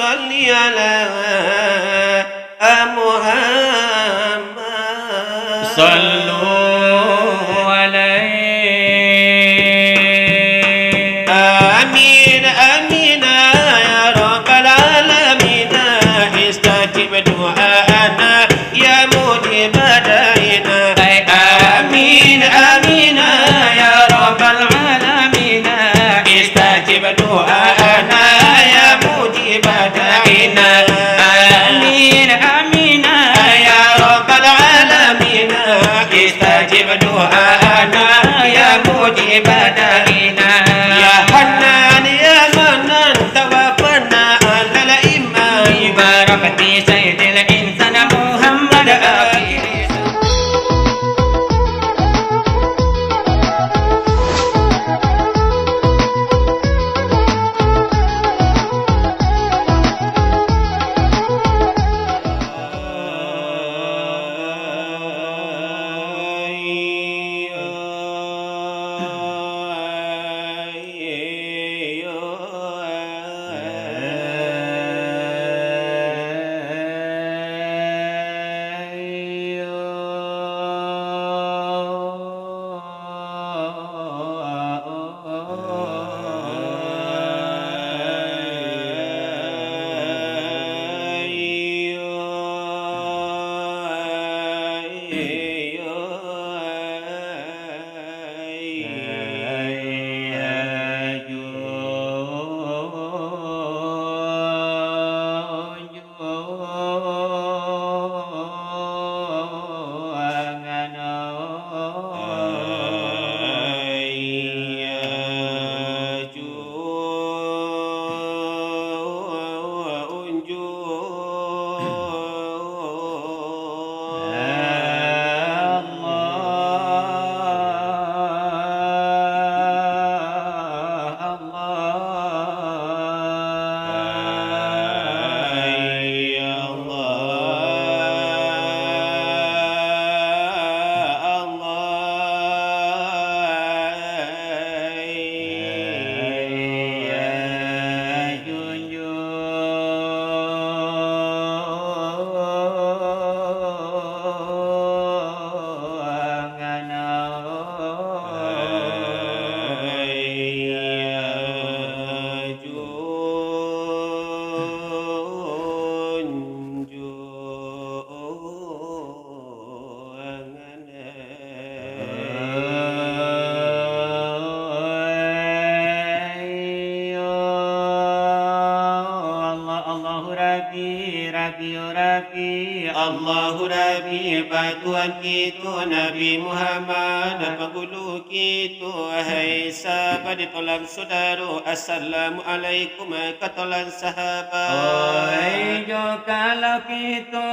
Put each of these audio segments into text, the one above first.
صل على محمد صلوا عليه آمين آمين يا رب العالمين استجب دعاءنا يا مجيب دعينا آمين آمين يا رب العالمين استجب دعاءنا يا مجيب دعينا آمين آمين يا رب العالمين استجب دعاءنا يا مجيب دعينا يا حنان يا منان توفنا على الإيمان ببركة سيد الإنسان محمد آخر Allahu Rabbi Tuhan kita Nabi Muhammad Penghulu kita Wahai sahabat ditolong saudara Assalamualaikum katolan sahabat Oi jo kalau kita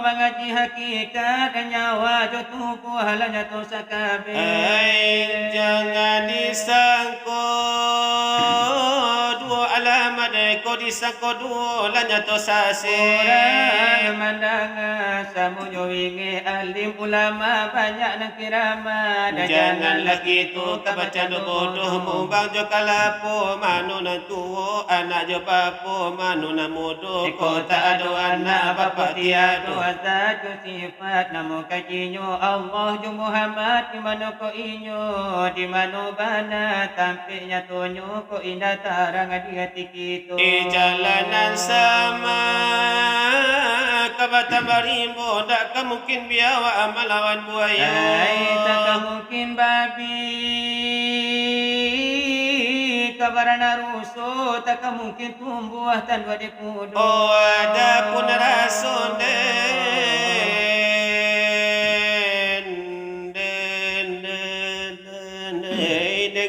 mengaji hakikat dan nyawa jo tubuh halanya tu sakabe jangan disangkut dua alamat kau disangkut dua lanya tu sase orang mandangan samunyo wingi alim ulama banyak nak kirama janganlah gitu kebaca bodoh mumbang jo kalapo manuna tuo anak jo papo manuna mudo ko tak ada anak bapa tiado asa jo sifat namo kacinyo Allah jo Muhammad di mana ko inyo di mana bana tampilnya tonyo ko indah tarang di hati kita jalanan sama kabata barimbo tak mungkin biawa melawan buaya tak mungkin babi kabarana ruso tak mungkin tumbuh tanpa dikudo ada pun rason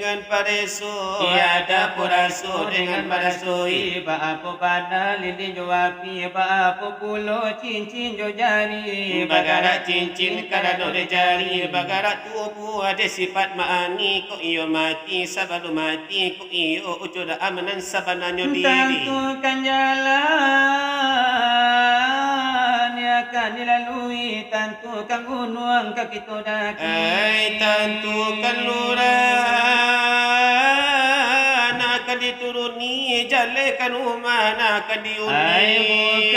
dengan pareso tiada puraso dengan paraso iba apa pada lili jo api iba apa pulo cincin jo jari bagara cincin kada do de jari bagara tubuh ada sifat maani ko iyo mati sabalu mati ko iyo ujoda amanan sabananyo diri tentukan jalan akan dilalui tentukan gunung kaki to daki tentukan lurah jalekan mana akan Ay buka diundi.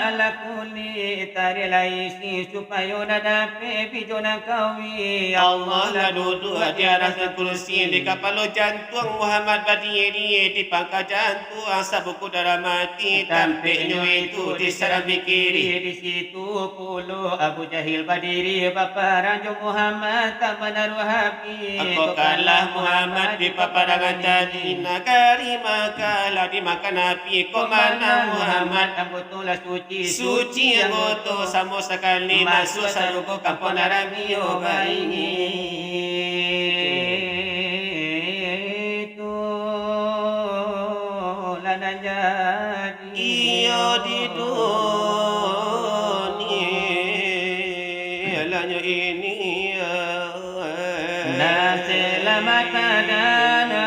ala kuli tari laisi supaya dapat bijona kawi Allah lah duduk di atas kursi di kepala jantung Muhammad berdiri di pangkat jantung sabuku darah mati tampaknya itu di serami kiri. Di situ puluh Abu Jahil berdiri bapa Raja Muhammad tak menaruh hati. Aku kalah Muhammad di paparangan tadi Nagari makalah dimakan api Kau mana Muhammad Anggotolah suci Suci yang goto sama sekali Masuk saruko kampung narami baini Itu lana jadi Iyo di dunia Lanya ini Nah selamat padana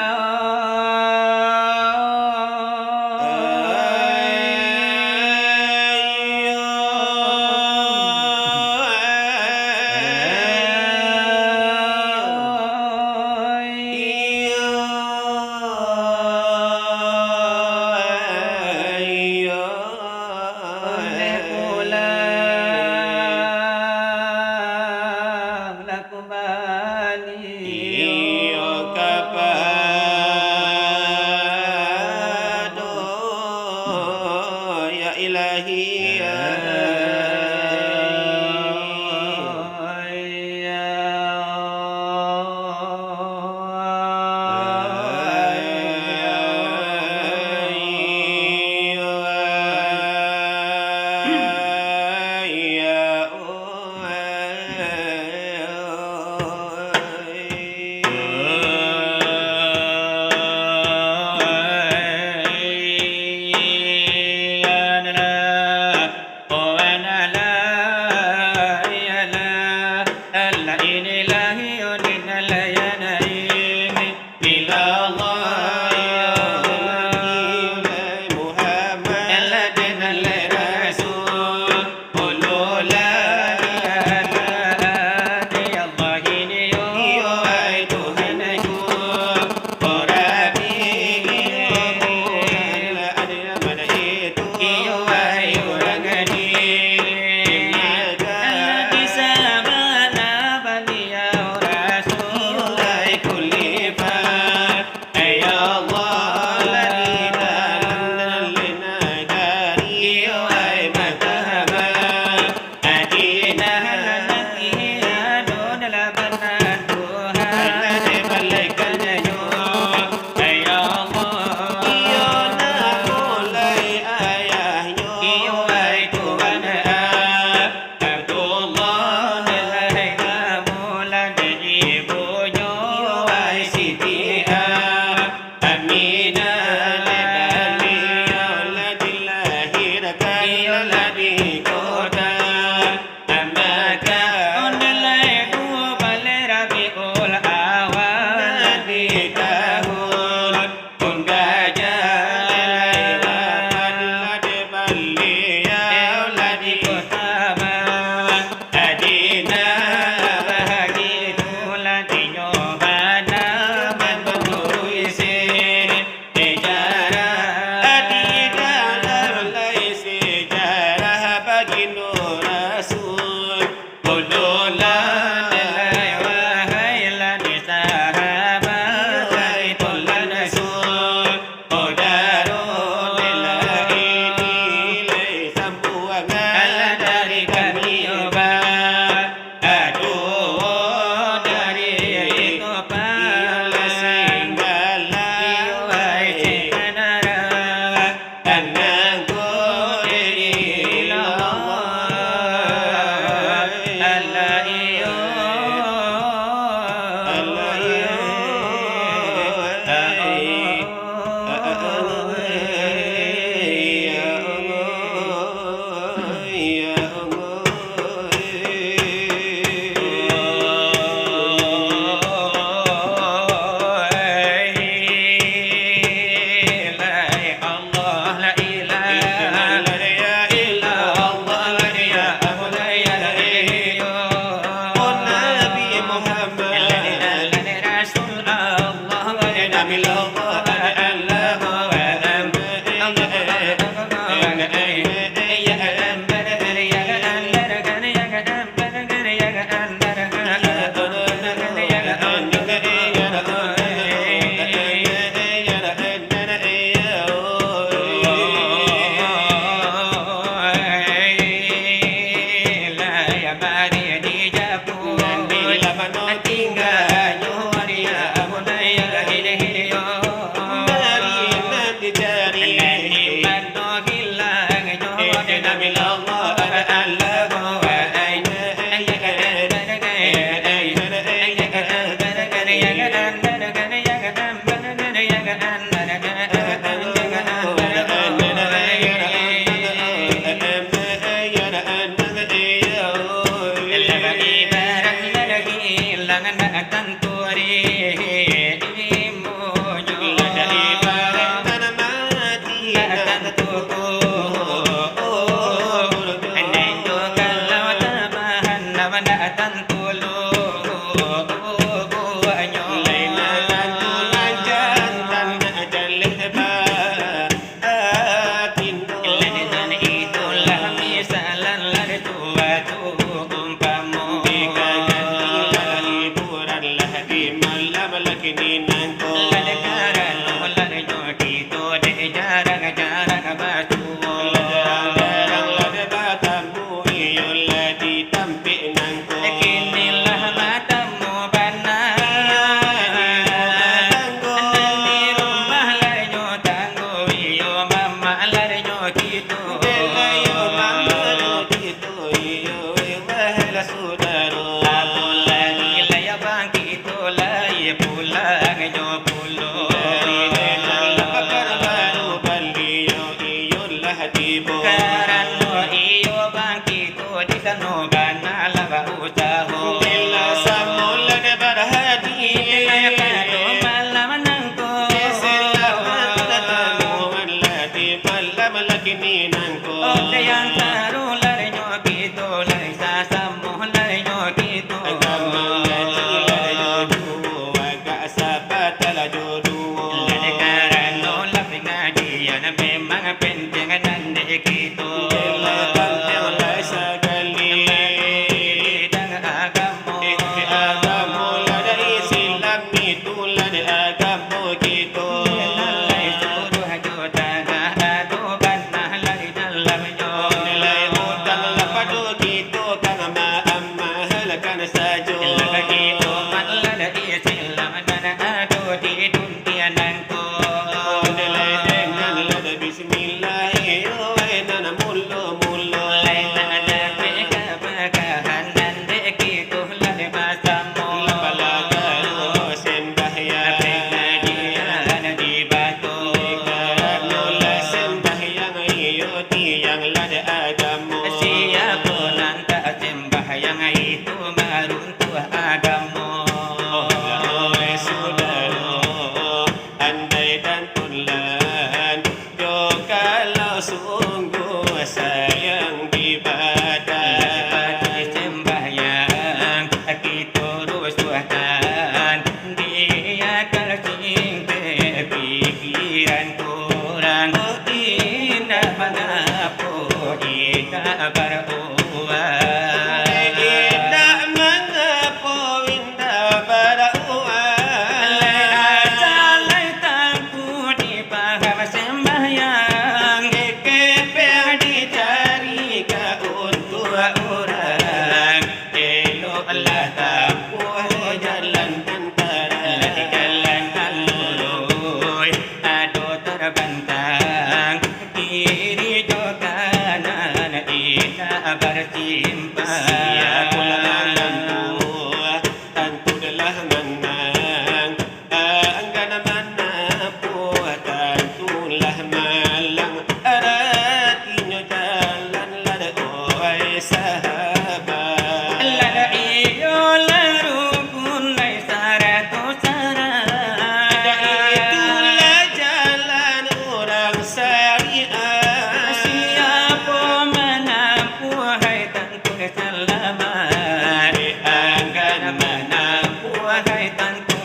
kini nangko lada karano lada nyoki to de jarang basu Larang lada batamu iyo ladi tampik nangko kinilah matamu bana Tanggo di rumah lada nyotanggo iyo mama lada nyoki to Delayo mama no gitu iyo wehla sudaro pulang nyo pulo Pakar baru baliyo iyo lahatibo karano iyo bangki ko di sano bana laba usaho Bila samula de barhadi kado malam nangko Kini nangko ode yang taru lari nyo kito lari sasamu lari nyo kito lari karano labi ngajian memang penting nande kito dan agamo lalai suruh juta adu banah lari dalam nyo lagi umat lada Islam dan adu di dunia nangko lain ada pekabagahan nande kito lari masamu pengajian di batu siapa nanta sembah yang itu maruntuh agamo Andai dan tulan Jo kalau sungguh sayang di badan sembahyang kita rusuhkan dia kalsing pikiran kurang indah mengapa kita beruang Tidak mengapa indah pada uang jalai takut dipaham sembahyang Kepel dicari ke untuk orang Eloklah tapuh jalan antara di jalan alului ado terbentang kiri jo kanan ina bersimpang Siapulah lampu Tentu adalah menang Anggan mana pun tentulah malang Aratinya jalan lada oi sahabat lada iyo larukun lai saratu sarat Itulah jalan orang syariah siapa menampu hai tentu selamat Anggan menampu hai tentu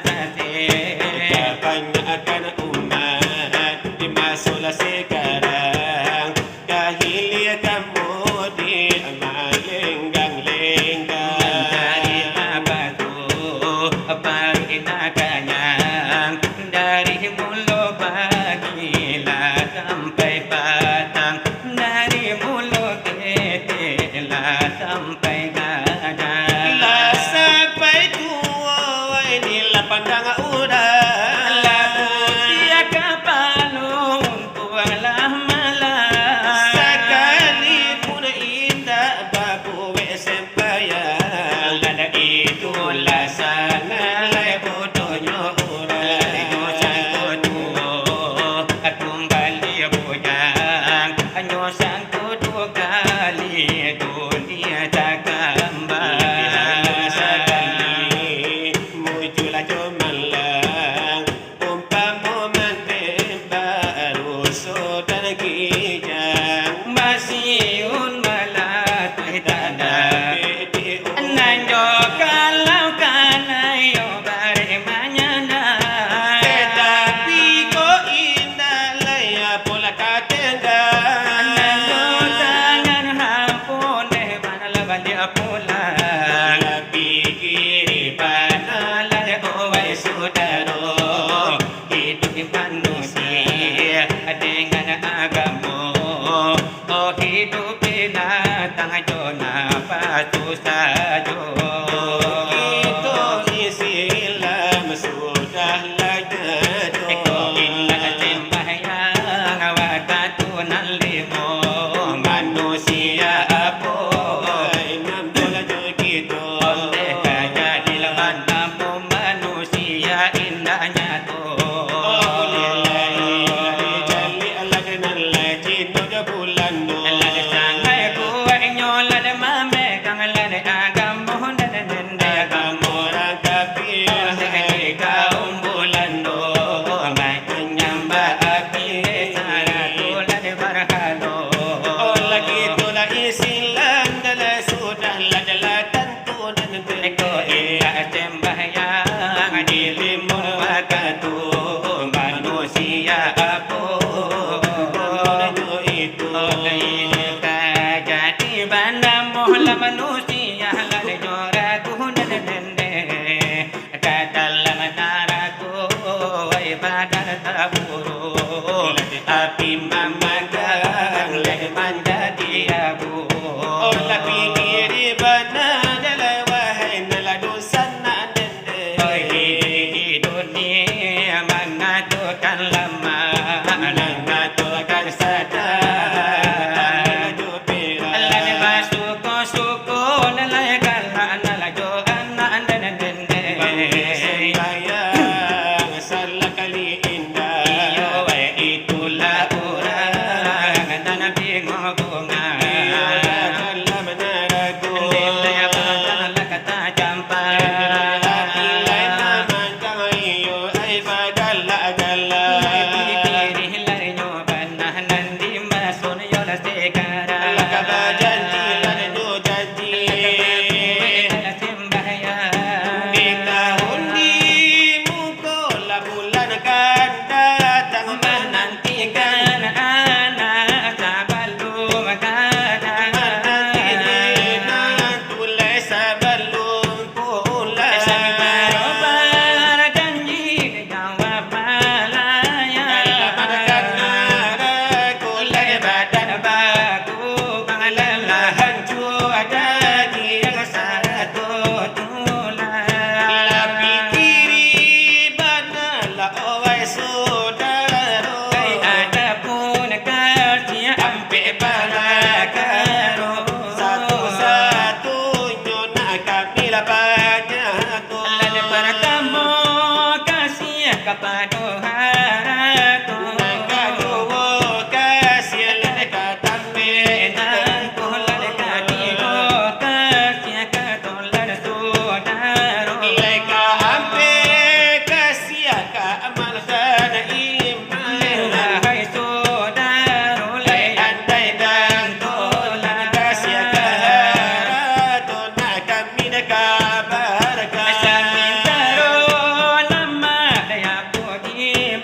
sasih Kebanyakan umat di masa sekarang Kahili kamu di lenggang-lenggang dari apa tu bagi nakanyang dari mulut bagilah sampai batang dari mulut ketelah sampai gadang Lah sampai tua inilah pandang orang lagu dia kapalun tualah malam Sekalipun indah babu sempayang lada itulah sana lai bodohnya orang itu sangko tuo kembali bujang hanya sangko dua kali dunia tak kembali Sekali muncul jumalah saudara hidup manusia dengan agama. Oh hidup binatang jona patu saja. Itu Islam sudahlah jatuh. Inna sembahyang wakatunan limo manusia apa Nampak kita oleh jadi leman mampu manusia indahnya tu. Lada sangai kuat nyola de mame kang lada agam mohon dan nende Orang kafir Hai kaum bulan do mai nyamba api saratu lada barhalo. Oh lagi tu lah Islam dah sudah lah tentu dan Eko indah sembahyang di limun wakatu manusia apa jadi banda mohla manusia lada joraku dan nende kadalam naraku ibadah taburu api mamagang leman jadi abu. Oh tapi kiri bana dalam wahai naladu sana dende. Di dunia mengatakan lama mengatakan sadar lada basuko suko nalai kala nalajo anak dan dende. Sayang salah kali indah. Iyo itulah orang dan bingung bunga. Dalam menaraku. Nilai abang kata jampan. Ilai naman kang iyo ay pagala-gala. Pilih lainnya banah nanti masun yola sekarang. Lakaba janji ladu janji. Ela sembahyang. Di tahun di muka la bulan kan datang Menantikan anak sebelum kadang. tulai sebelum pulang. Sabar janji jawab malaya. Lepaskan naraku lai badan Baku pangalalah hancur jadi yang satu tulang. Lapi kiri bana la owai saudara. Kai ada pun kasih ampe barakaro. Satu-satunya nak kami lah banyak. Lada pertama kasih kepada haraku. Kau kasih lah kata Aku lada katigo kasih katolan saudara. Leka ampe kasih ka amalkan iman. Hai saudara lai andai dan tolak Kasih ka haratu nak kami nak kabarkan. Asal mintaro lama daya puji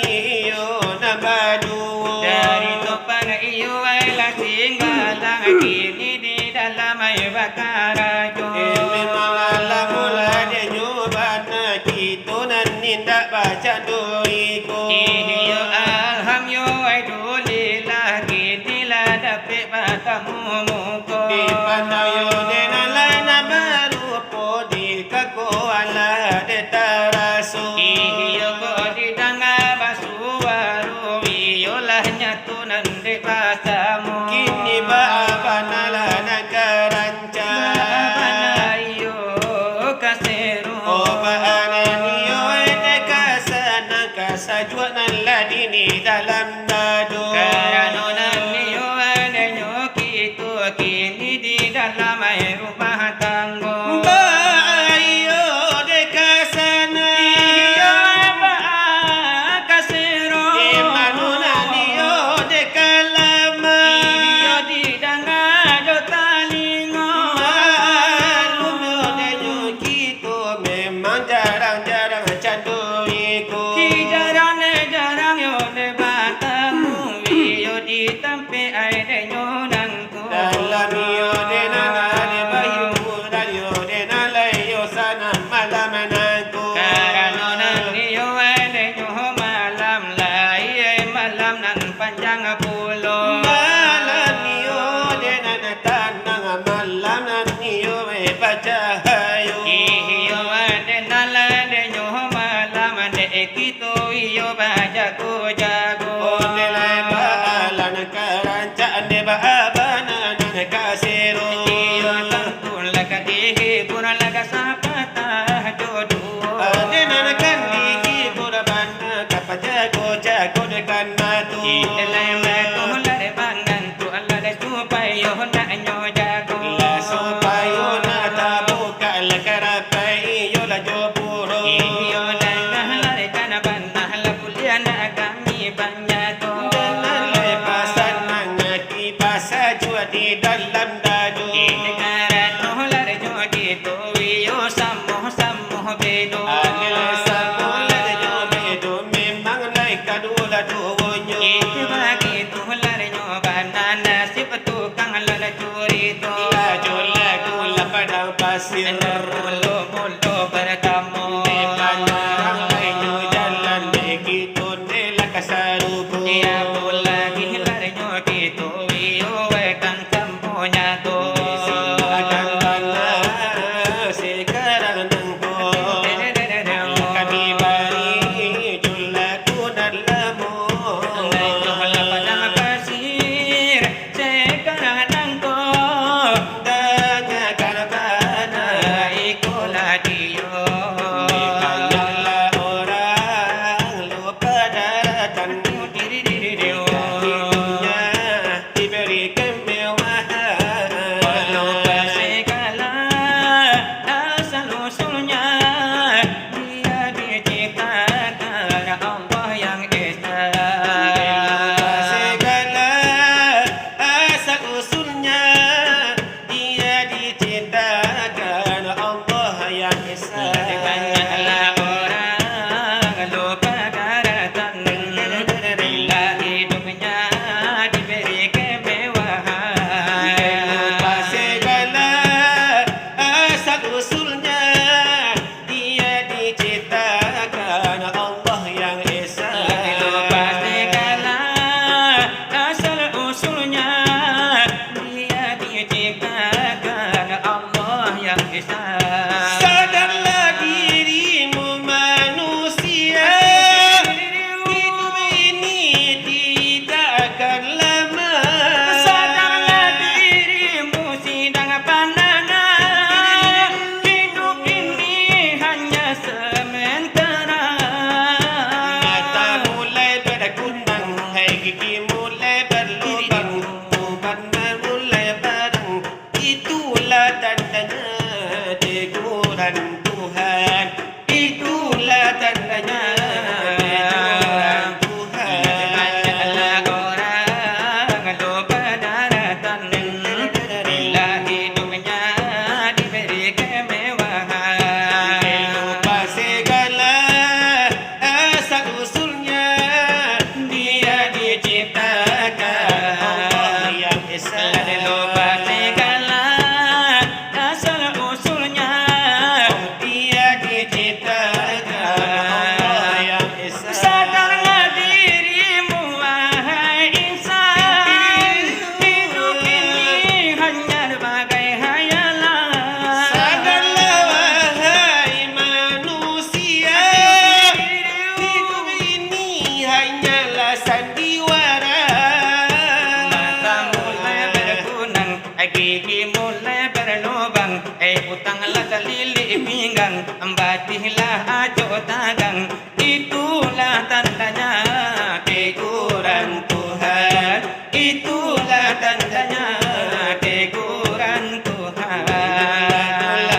iyo nabadu. Dari topang iyo ay lasing galang kini di dalam ay bakarajo. Memang alam mula dia nyobana kita nan nindak baca doiku. Iyo alhamdulillah ay dulilah kini lah dapat batamu muko. Di panayo dena lain baru podi kako ala de tarasu. Iyo ko di danga basuwaru iyo lah nyatu nande basamu. Kini baabana la nagaranca. Banayo kaseru. Obaana niyo ete kasana kasajwa nan ladini dalam dadu. Karano niyo adenyo kitu kini di dalam ay rumah tanggo. Bayo de kasana. Iyo ba kasero. Di manuna niyo de kalama. Iyo di danga jo talingo. Malumo de nyukito memang jarang-jarang canduiku. Jarang yo de batamu iyo di tampe ay de nyonangku. Dalam iyo de nana de bayu dayo de nalayo sana malam nanku. Karano niyo ay de nyo malam lai ay malam nan panjang pulo. Malam iyo de nana tanang malam nan iyo baca hayu. Iyo ade nala de nyo malam de kito iyo bajago jago. Ondelai baalan karancaan de baabana nan kasero. Iyo tangkul laga dihi pura laga sapata jodu. Ade nan kandiki kurabana kapajago jago de kan matu. Ilai matu lade bangan tu ala de supayo na nyo jago. La supayo na tabuka la karapai yo la jopuro. Iyo danga lade kana banah la kuliana kami banyato. Dalam lepasan mangaki pasajwa di dalam dadu. Dengaran no lade jogi tu iyo samuh bedo. Agil samola de jobedo memang naik kadula duwonyo. Itu bagi tu lade nyo banana sip tu kang lade curi tu. Laju lagu la padang pasir. Mulu berkamu. Pandang lainyo jalan de kita de la kasarubu. Dia gigi mulai berlubang, utanglah selili pinggang, batihlah ajo tagang, itulah tandanya kekurang Tuhan, itulah tandanya kekurang Tuhan.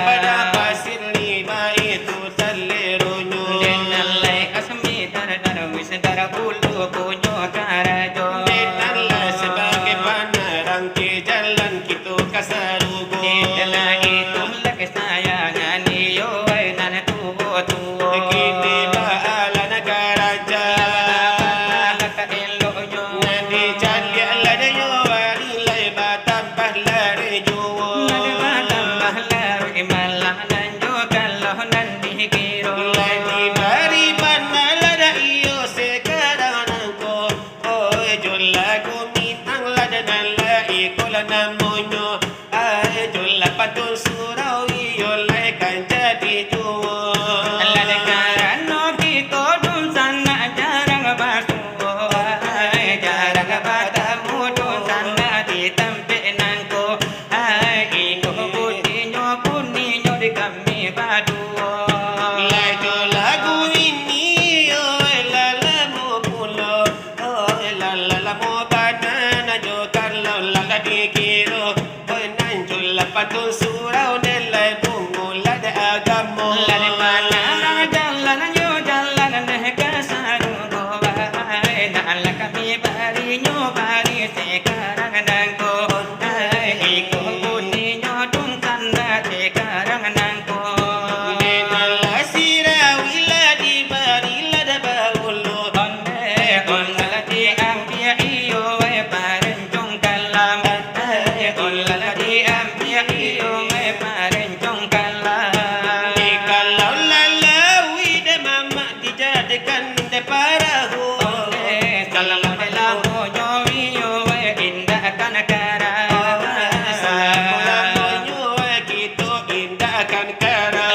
pada pasir lima itu terlerunyu Denalai kasmi dar wis dar bulu punyo karajo. Denallah sebagai penerang ke jalan kita kasarugo Denalai itu lek sayangan iyo nan tuwo tuwo. kini baala negaraja Laka elo yo. nanti cali ala dayo wali lai batambah lari juwo Nade tambah lari malah nanjo kalau nan dikiro. lagi bari mana lada iyo sekarang nangko oi jola kumitang lada nala ikola namonyo ai jola patun surau iyo lai kan jadi juwo Lade karano kito dun sana jarang basuo. Jarang batamu dun sana di tempe nangko. Iko putinyo kuninyo di kami baduo. lajo lagu ini oi lalamu pulo oi lalalamu banana jo kalau laga dikiro oi nanjul lapatun surau nelai bungu lada agamo Lade mana jalan yo jalan deh kasarugo. Nala kami barinyo bari sekarang nangko. Iko putinyo dun sana sekarang nangko. Nenala sirawila di barila da baulu Onlalati ang biya iyo ay parencong kalam. Onlalati ang biya iyo ay parencong kalam. Kalau lalawi de mama dijadikan de parahu Salam adalah moyo iyo ay indah kan kara. Salamonyo kita indahkan kara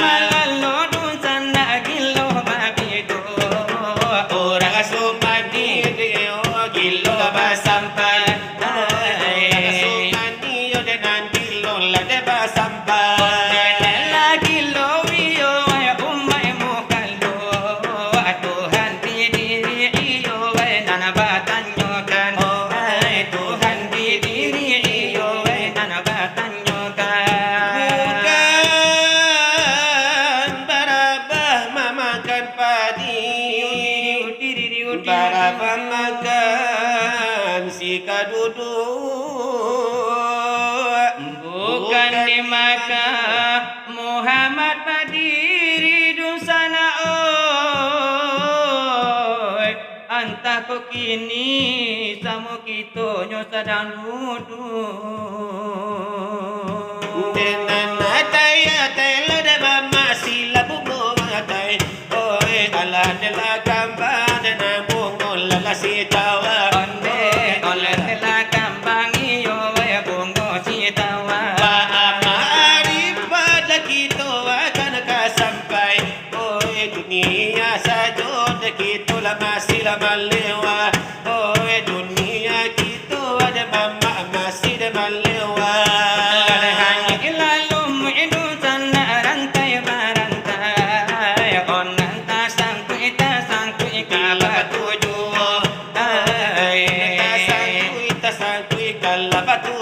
Malalo dun sana gilo babido. Orang sumani deo gilo basampai Orang sumani yo de nandilo la de basampai Lagi lo iyo ay umay mo kalo. Tuhan di diri iyo ay nanabatan nyo kan. Tuhan di diri iyo ay nanabatan nyo kan. Bukan barabah memakan padi Barabah makan si kaduduk Bukan dimakan Muhammad berdiri dusana oi. Antah ko kini samu kito nyo sadang duduk. Denan atai atai lada mama sila bubo atai Oi ala de la kamba dena bungo lala si tawa Onde oleh telah kambang iyo ay bungo si tawa. Ba amari pada kita akan sampai Oi dunia saja kita masih lama lewat Oi dunia kita ada mama masih lama lewat Hanya ilalum idu sana rantai barantai. Onan tasangku ikala tuju. Tasangkui kalabatu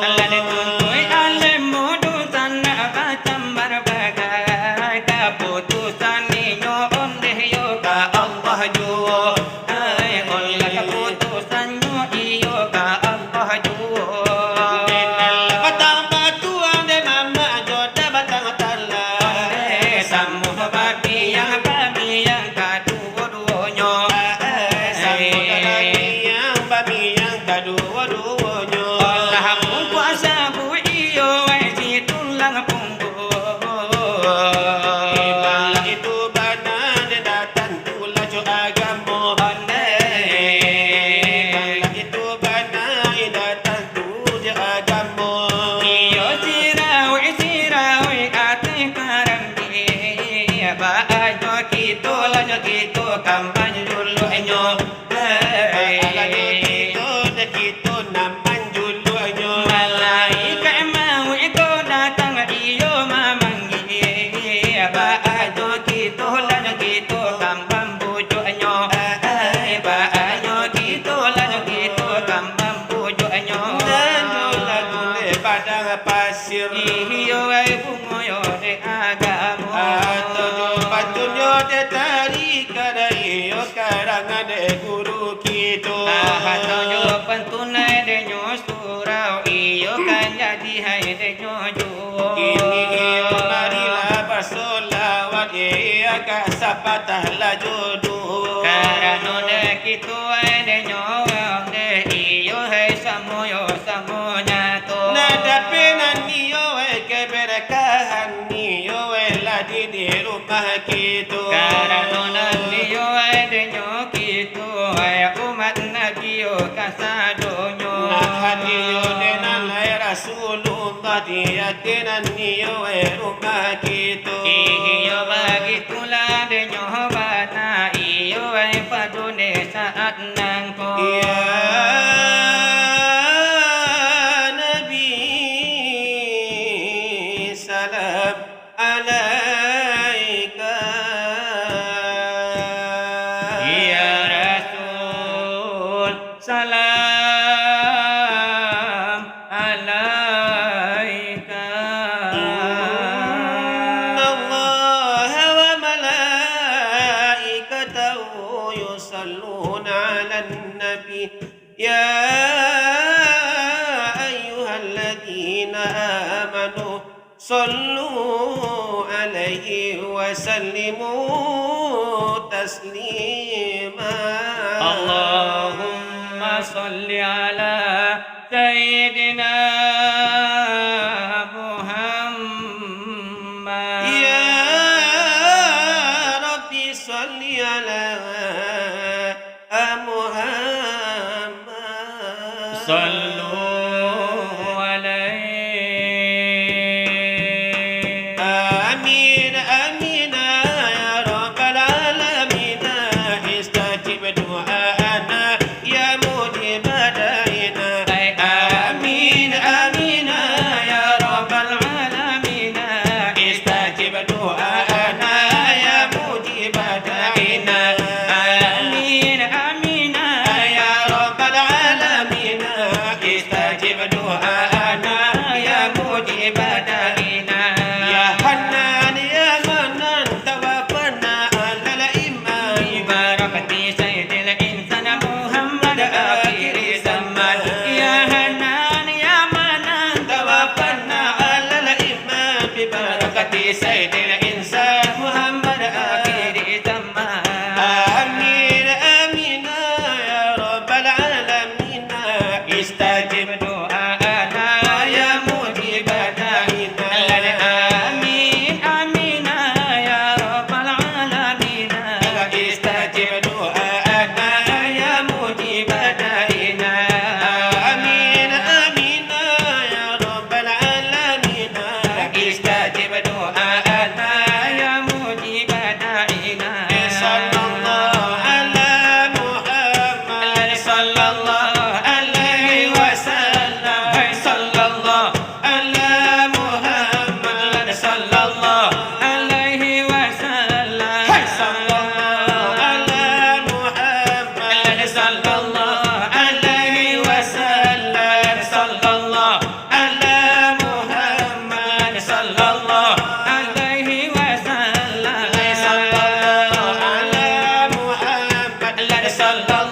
Alale tuntui alemu du sana bacam berbagai. Keputusan ninyo onde yo ka Allah juo. Olah keputusan nyo iyo ka Allah juo. batang batuan de mama joda batang tala Samu babi yang kedua-duanya. Sampo lagi yang babi yang kedua-duanya Allah puasa bu iyo si tulang punggung. Ibang itu bana de datang tula jo agamo serangan guru kita. Hatojo pentunai denyo surau iyo kan jadi hai denyo juo. Ini marilah bersolawat ia kasapatah la jodoh. Karano de kitu ai denyo de iyo hai samoyo samonya to. Nadapi niyo keberkahan niyo lagi di rumah kita. Karano niyo ai denyo kitu ai umat nabi yo kasadonyo. Hadiyo denalai Rasulullah diakinan niyo rumah kita. Iyo bagi tula denyo bana iyo ai padune saat nangko. Ya Nabi salam alaika. Ya Rasul salam alaika. Inna Allah wa malaikatahu yusalluna ala nabi. Ya ayyuhalladzina amanu sallu alaihi wa sallimu taslima. Allahumma salli ala sayyidina Muhammad. Ya Rabbi salli ala Muhammad. Sallu alaihi. Amin amin ya rabbal alamin. Istajib du'ana ya mujib da'ina. Amin amin ya rabbal alamin. Istajib du'ana ya mujib da'ina. Amin amin Ya rabbal alamin. Istajib du'ana ya mujib da'ina. Ya Hannan ya Manan tawaffana alal iman. barakati sayyidil insan Muhammad akhir zaman. Ya Hanan ya Manan tawaffana alal iman bi barakati sayyidil insan Muhammad akhir zaman. Amin amin ya rabbal alamin. Istajib doaana ya mujib da'ina. amin amin ya rabbal alamin. Istajib du'ana ya mujib da'ina. Amin amin ya rabbal alamin. Istajib du'ana ya mujib da'ina. sallallahu ala Muhammad sallallahu alaihi wasallam. Sallallahu ala Muhammad sallallahu alaihi wasallam. sallallahu ala Muhammad sallallahu alaihi wasallam. Sallallahu ala Muhammad sallallahu alaihi wasallam. sallallahu ala Muhammad sallallahu